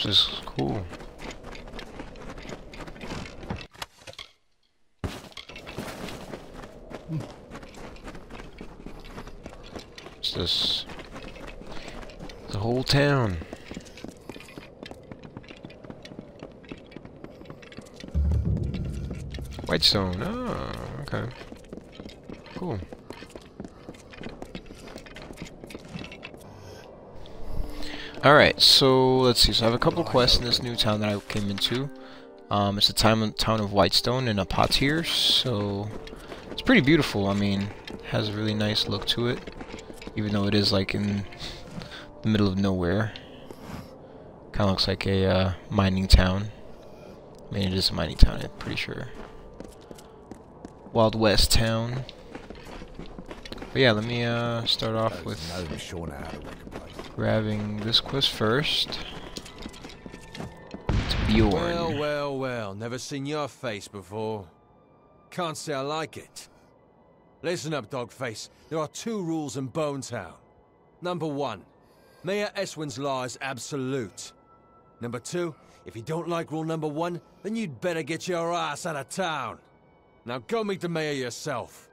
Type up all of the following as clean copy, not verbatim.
This is cool. What's this? The whole town. Whitestone. Oh, okay. Cool. Alright, so let's see. So I have a couple quests in this new town that I came into. It's the town of Whitestone in Apotyre, so it's pretty beautiful. I mean, it has a really nice look to it, even though it is like in the middle of nowhere. Kind of looks like a mining town. I mean, it is a mining town, I'm pretty sure. Wild West town. But yeah, let me start off with grabbing this quest first. It's Bjorn. Well, never seen your face before. Can't say I like it. Listen up, Dogface. There are 2 rules in Bone Town. Number 1, Mayor Eswin's law is absolute. Number 2, if you don't like rule number 1, then you'd better get your ass out of town. Now go meet the mayor yourself.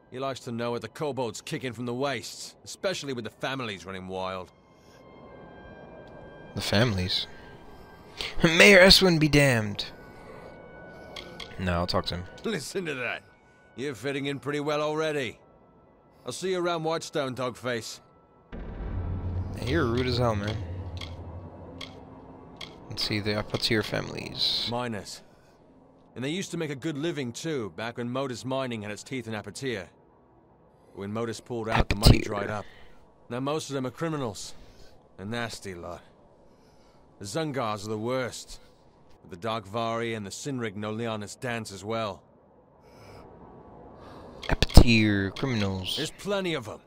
He likes to know what the kobolds kicking from the wastes, especially with the families running wild. The families? Mayor Eswin be damned. No, I'll talk to him. Listen to that. You're fitting in pretty well already. I'll see you around Whitestone, Dogface. You're rude as hell, man. Let's see, the Apotyre families. Miners. And they used to make a good living too, back when Modus Mining had its teeth in Apotyre. When Modus pulled out, the money dried up. Now most of them are criminals. A nasty lot. The Zungars are the worst. But the Darkvari and the Sinrig know Liana's dance as well. Apotyre criminals. There's plenty of them.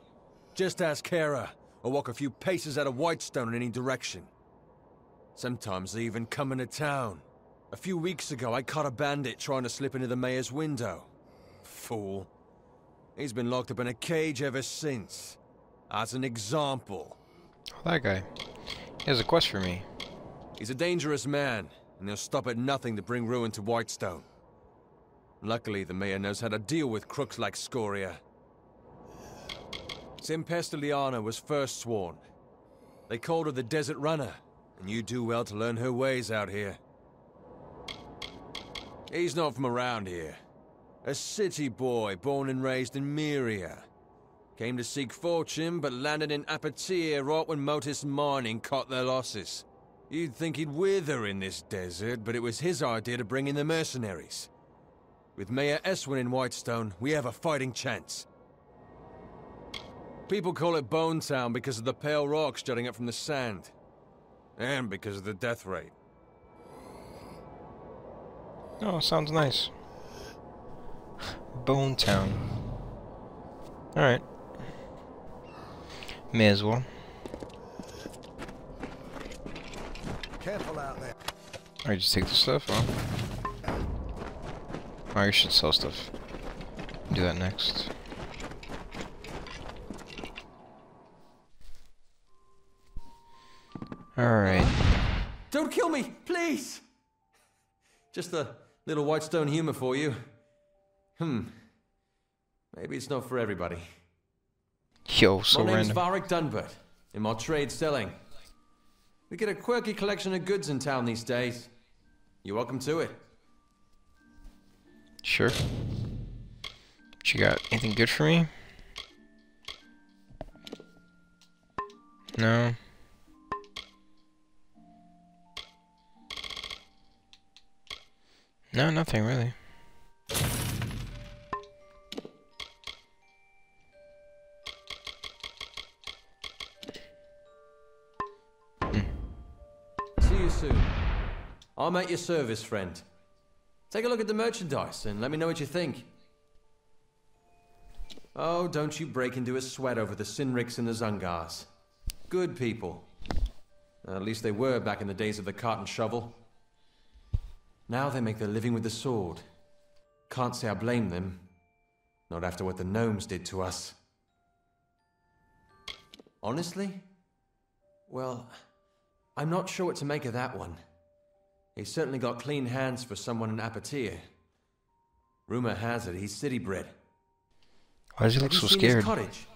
Just ask Kara, or walk a few paces out of Whitestone in any direction. Sometimes they even come into town. A few weeks ago, I caught a bandit trying to slip into the mayor's window. Fool. He's been locked up in a cage ever since. As an example. Oh, that guy. He has a quest for me. He's a dangerous man, and he'll stop at nothing to bring ruin to Whitestone. Luckily, the mayor knows how to deal with crooks like Scoria. Simpesta Liana was first sworn. They called her the Desert Runner, and you do well to learn her ways out here. He's not from around here. A city boy born and raised in Myria. Came to seek fortune, but landed in Apotyre right when Modus Mining caught their losses. You'd think he'd wither in this desert, but it was his idea to bring in the mercenaries. With Mayor Eswin in Whitestone, we have a fighting chance. People call it Bone Town because of the pale rocks jutting up from the sand. And because of the death rate. Oh, sounds nice. Bone Town. Alright. May as well. Careful out there. Alright, just take the stuff. Oh, you should sell stuff. Do that next. Alright. Don't kill me, please! Just a little Whitestone humor for you. Maybe it's not for everybody. Yo, so my name's random. Varric Dunbert. In my trade selling. We get a quirky collection of goods in town these days. You're welcome to it. Sure. You got anything good for me? No. No, nothing really. See you soon. I'm at your service, friend. Take a look at the merchandise and let me know what you think. Oh, don't you break into a sweat over the Sinriks and the Zungars. Good people. At least they were back in the days of the cart and shovel. Now they make their living with the sword. Can't say I blame them. Not after what the gnomes did to us. Honestly? Well, I'm not sure what to make of that one. He's certainly got clean hands for someone in Apotyre. Rumor has it he's city-bred. Why does he look so Have you seen his scared? cottage?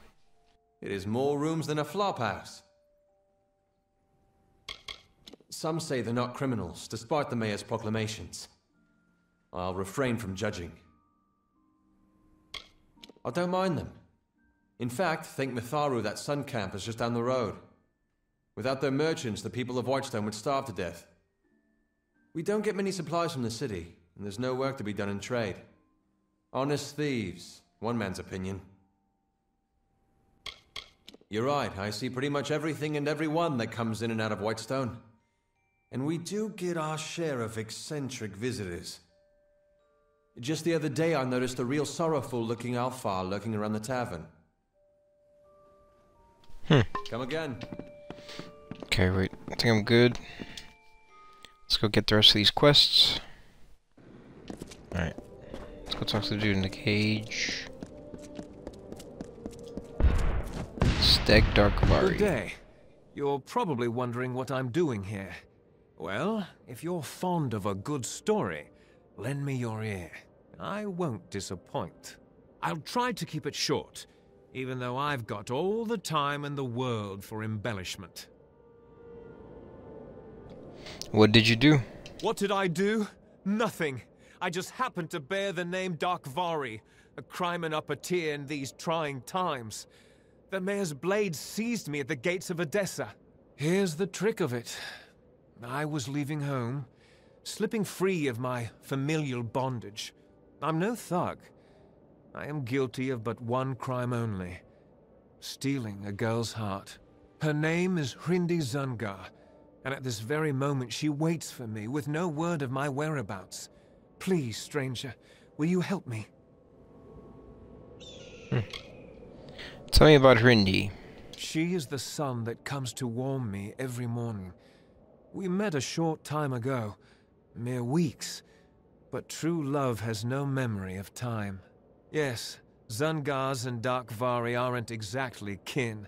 It is more rooms than a flophouse. Some say they're not criminals, despite the mayor's proclamations. I'll refrain from judging. I don't mind them. In fact, think Mitharu, that sun camp, is just down the road. Without their merchants, the people of Whitestone would starve to death. We don't get many supplies from the city, and there's no work to be done in trade. Honest thieves, one man's opinion. You're right, I see pretty much everything and everyone that comes in and out of Whitestone. And we do get our share of eccentric visitors. Just the other day I noticed a real sorrowful-looking Alfar lurking around the tavern. Come again. Okay, wait. I think I'm good. Let's go get the rest of these quests. Alright. Let's go talk to the dude in the cage. Steg Darkvari. Good day. You're probably wondering what I'm doing here. Well, if you're fond of a good story, lend me your ear. I won't disappoint. I'll try to keep it short, even though I've got all the time in the world for embellishment. What did you do? What did I do? Nothing. I just happened to bear the name Darkvari, a crime in Apotyre in these trying times. The mayor's blade seized me at the gates of Edessa. Here's the trick of it. I was leaving home, slipping free of my familial bondage. I'm no thug. I am guilty of but one crime only. Stealing a girl's heart. Her name is Hrindi Zungar, and at this very moment she waits for me with no word of my whereabouts. Please, stranger, will you help me? Tell me about Hrindi. She is the sun that comes to warm me every morning. We met a short time ago, mere weeks, but true love has no memory of time. Yes, Zungars and Darkvari aren't exactly kin.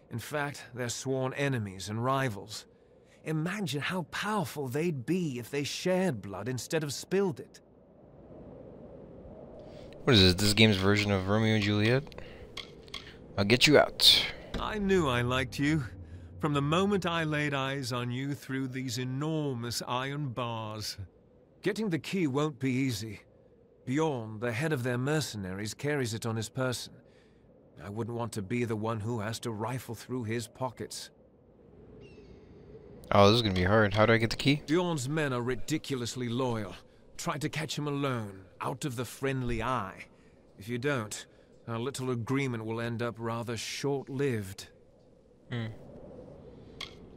In fact, they're sworn enemies and rivals. Imagine how powerful they'd be if they shared blood instead of spilled it. What is this game's version of Romeo and Juliet? I'll get you out. I knew I liked you. From the moment I laid eyes on you through these enormous iron bars. Getting the key won't be easy. Bjorn, the head of their mercenaries, carries it on his person. I wouldn't want to be the one who has to rifle through his pockets. Oh, this is gonna be hard. How do I get the key? Bjorn's men are ridiculously loyal. Try to catch him alone, out of the friendly eye. If you don't, our little agreement will end up rather short-lived.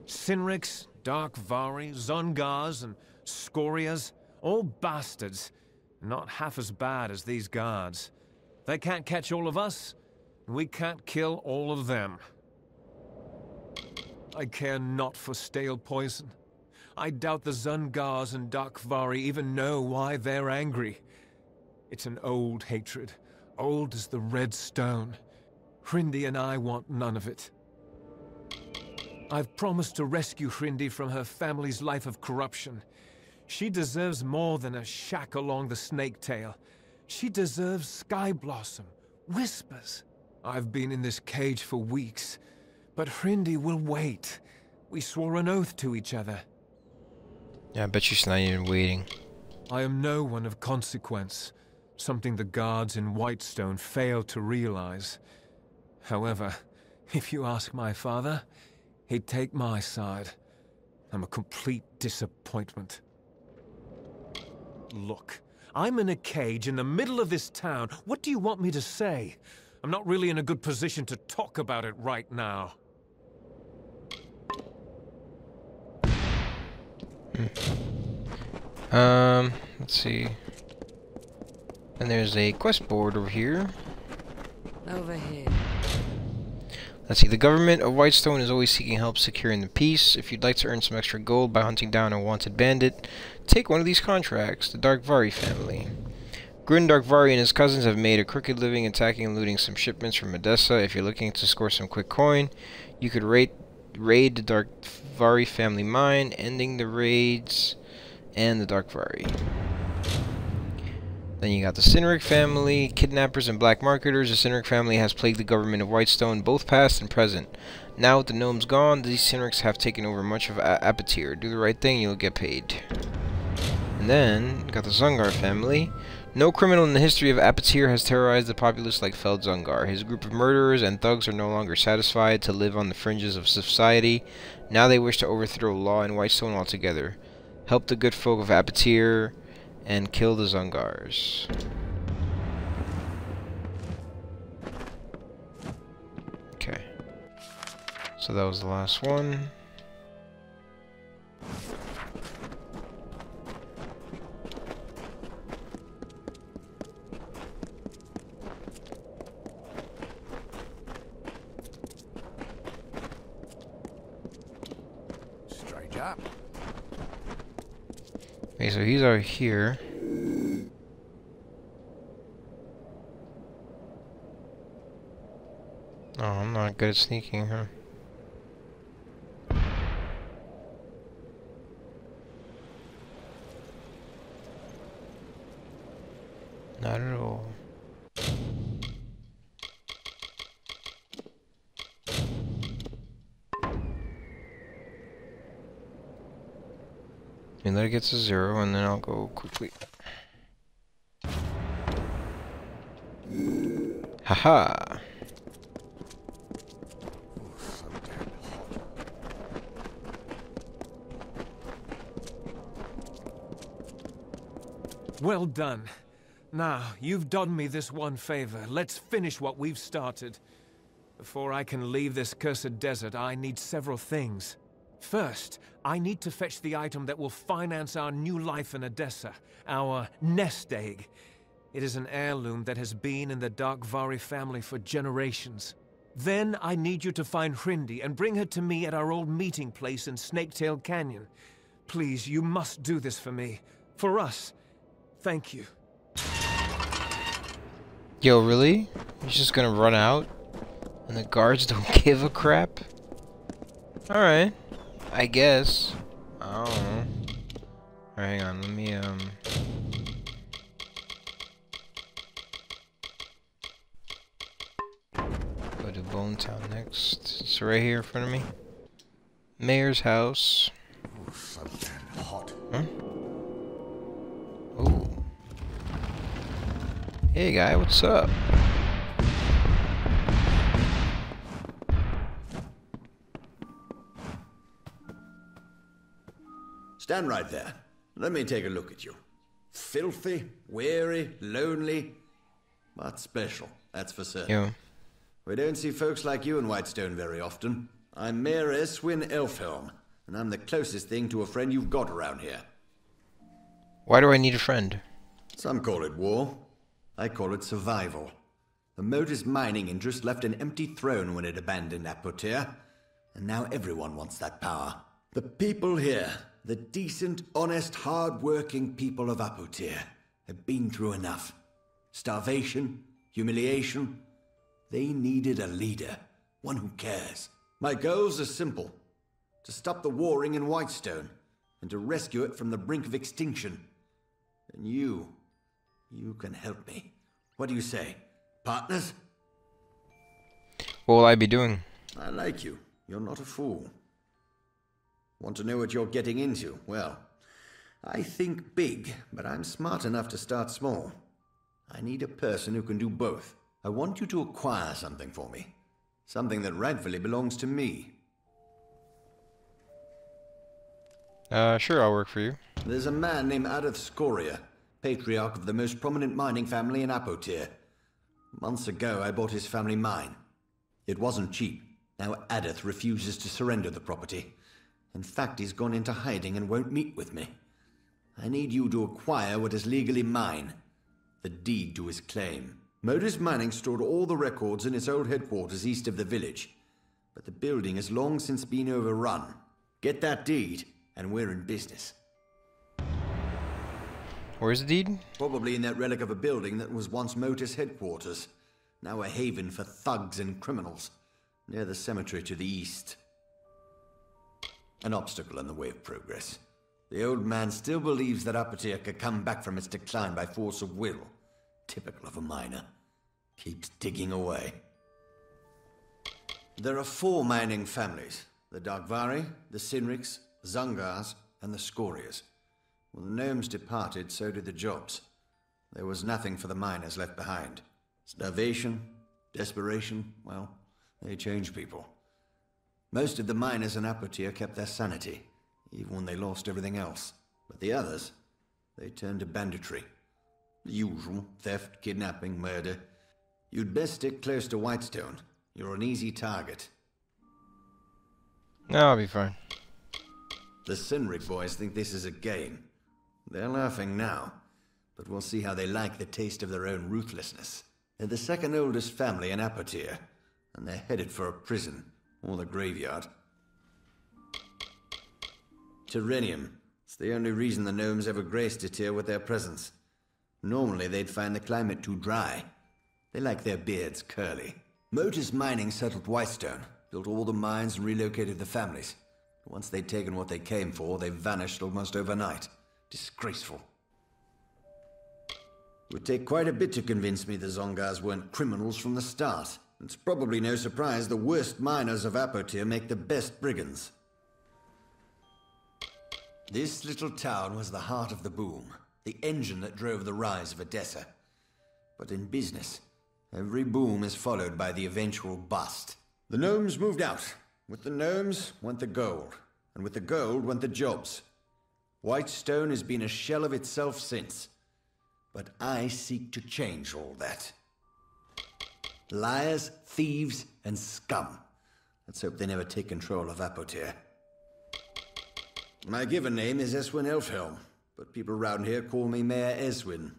Sinriks, Darkvari, Zungars, and Scorias, all bastards. Not half as bad as these guards. They can't catch all of us, and we can't kill all of them. I care not for stale poison. I doubt the Zungars and Darkvari even know why they're angry. It's an old hatred, old as the red stone. Hrindi and I want none of it. I've promised to rescue Hrindi from her family's life of corruption. She deserves more than a shack along the snake tail. She deserves Sky Blossom, whispers. I've been in this cage for weeks, but Hrindi will wait. We swore an oath to each other. Yeah, I bet she's not even waiting. I am no one of consequence, something the guards in Whitestone failed to realize. However, if you ask my father, he'd take my side. I'm a complete disappointment. Look, I'm in a cage in the middle of this town. What do you want me to say? I'm not really in a good position to talk about it right now. Let's see. And there's a quest board over here. Over here. Let's see, the government of Whitestone is always seeking help securing the peace. If you'd like to earn some extra gold by hunting down a wanted bandit, take one of these contracts, the Darkvari family. Grin Darkvari and his cousins have made a crooked living attacking and looting some shipments from Edessa. If you're looking to score some quick coin, you could rate raid the Darkvari family mine, ending the raids and the Darkvari. Then you got the Cynric family, kidnappers and black marketers. The Cynric family has plagued the government of Whitestone, both past and present. Now with the gnomes gone, these Cynrics have taken over much of Apotyre. Do the right thing, you'll get paid. And then, you got the Zungar family. No criminal in the history of Apotyre has terrorized the populace like Feld Zungar. His group of murderers and thugs are no longer satisfied to live on the fringes of society. Now they wish to overthrow law in Whitestone altogether. Help the good folk of Apotyre and kill the Zungars. Okay. So that was the last one. Strange up. Okay, so he's out here. Oh, I'm not good at sneaking, huh? Not at all. And let it get to 0, and then I'll go quickly. Haha! Well done. Now, you've done me this one favor. Let's finish what we've started. Before I can leave this cursed desert, I need several things. First, I need to fetch the item that will finance our new life in Edessa, our nest egg. It is an heirloom that has been in the Darkvari family for generations. Then I need you to find Hrindi and bring her to me at our old meeting place in Snaketail Canyon. Please, you must do this for me. For us. Thank you. Yo, really? He's just gonna run out? And the guards don't give a crap? Alright. I guess. I don't know. Alright, hang on, let me, go to Bone Town next. It's right here in front of me. Mayor's house. Oh, so damn hot. Huh? Ooh. Hey guy, what's up? Stand right there. Let me take a look at you. Filthy, weary, lonely, but special, that's for certain. Yo. We don't see folks like you in Whitestone very often. I'm Mayor Eswin Elfhelm, and I'm the closest thing to a friend you've got around here. Why do I need a friend? Some call it war. I call it survival. The Modus mining interest left an empty throne when it abandoned Apotyre, and now everyone wants that power. The people here, the decent, honest, hard-working people of Apotyre, have been through enough. Starvation, humiliation. They needed a leader, one who cares. My goals are simple. To stop the warring in Whitestone, and to rescue it from the brink of extinction. And you can help me. What do you say? Partners? What will I be doing? I like you. You're not a fool. Want to know what you're getting into? Well, I think big, but I'm smart enough to start small. I need a person who can do both. I want you to acquire something for me. Something that rightfully belongs to me. Sure, I'll work for you. There's a man named Adeth Scoria, patriarch of the most prominent mining family in Apotyre. Months ago, I bought his family mine. It wasn't cheap. Now Adeth refuses to surrender the property. In fact, he's gone into hiding and won't meet with me. I need you to acquire what is legally mine. The deed to his claim. Modus Mining stored all the records in its old headquarters east of the village. But the building has long since been overrun. Get that deed, and we're in business. Where's the deed? Probably in that relic of a building that was once Modus headquarters. Now a haven for thugs and criminals. Near the cemetery to the east. An obstacle in the way of progress. The old man still believes that Apotyre could come back from its decline by force of will. Typical of a miner. Keeps digging away. There are 4 mining families. The Darkvari, the Sinriks, the Zungars, and the Scorias. When the gnomes departed, so did the jobs. There was nothing for the miners left behind. Starvation, desperation, well, they change people. Most of the miners in Apotyre kept their sanity, even when they lost everything else. But the others, they turned to banditry. The usual: theft, kidnapping, murder. You'd best stick close to Whitestone. You're an easy target. No, I'll be fine. The Sinrik boys think this is a game. They're laughing now, but we'll see how they like the taste of their own ruthlessness. They're the second oldest family in Apotyre, and they're headed for a prison, or the graveyard. Terrenium. It's the only reason the gnomes ever graced it here with their presence. Normally they'd find the climate too dry. They like their beards curly. Motus Mining settled Whitestone, built all the mines and relocated the families. Once they'd taken what they came for, they vanished almost overnight. Disgraceful. It would take quite a bit to convince me the Zongars weren't criminals from the start. It's probably no surprise the worst miners of Apotyre make the best brigands. This little town was the heart of the boom, the engine that drove the rise of Edessa. But in business, every boom is followed by the eventual bust. The gnomes moved out. With the gnomes went the gold, and with the gold went the jobs. Whitestone has been a shell of itself since. But I seek to change all that. Liars, thieves, and scum. Let's hope they never take control of Apotyre. My given name is Eswin Elfhelm, but people around here call me Mayor Eswin.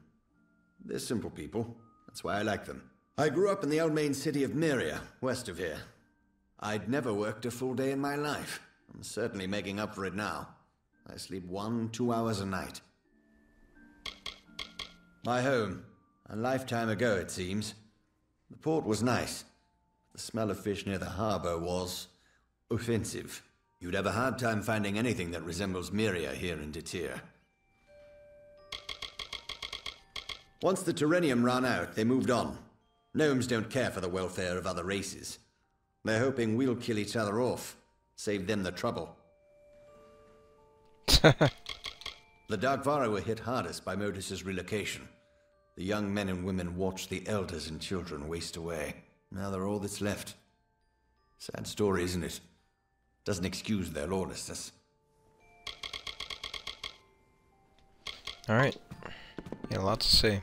They're simple people. That's why I like them. I grew up in the old main city of Myria, west of here. I'd never worked a full day in my life. I'm certainly making up for it now. I sleep 1-2 hours a night. My home. A lifetime ago, it seems. The port was nice. The smell of fish near the harbor was offensive. You'd have a hard time finding anything that resembles Myria here in Detir. Once the Terrenium ran out, they moved on. Gnomes don't care for the welfare of other races. They're hoping we'll kill each other off. Save them the trouble. The Darkvari were hit hardest by Modus's relocation. The young men and women watched the elders and children waste away. Now they're all that's left. Sad story, isn't it? Doesn't excuse their lawlessness. Alright. Yeah, a lot to say.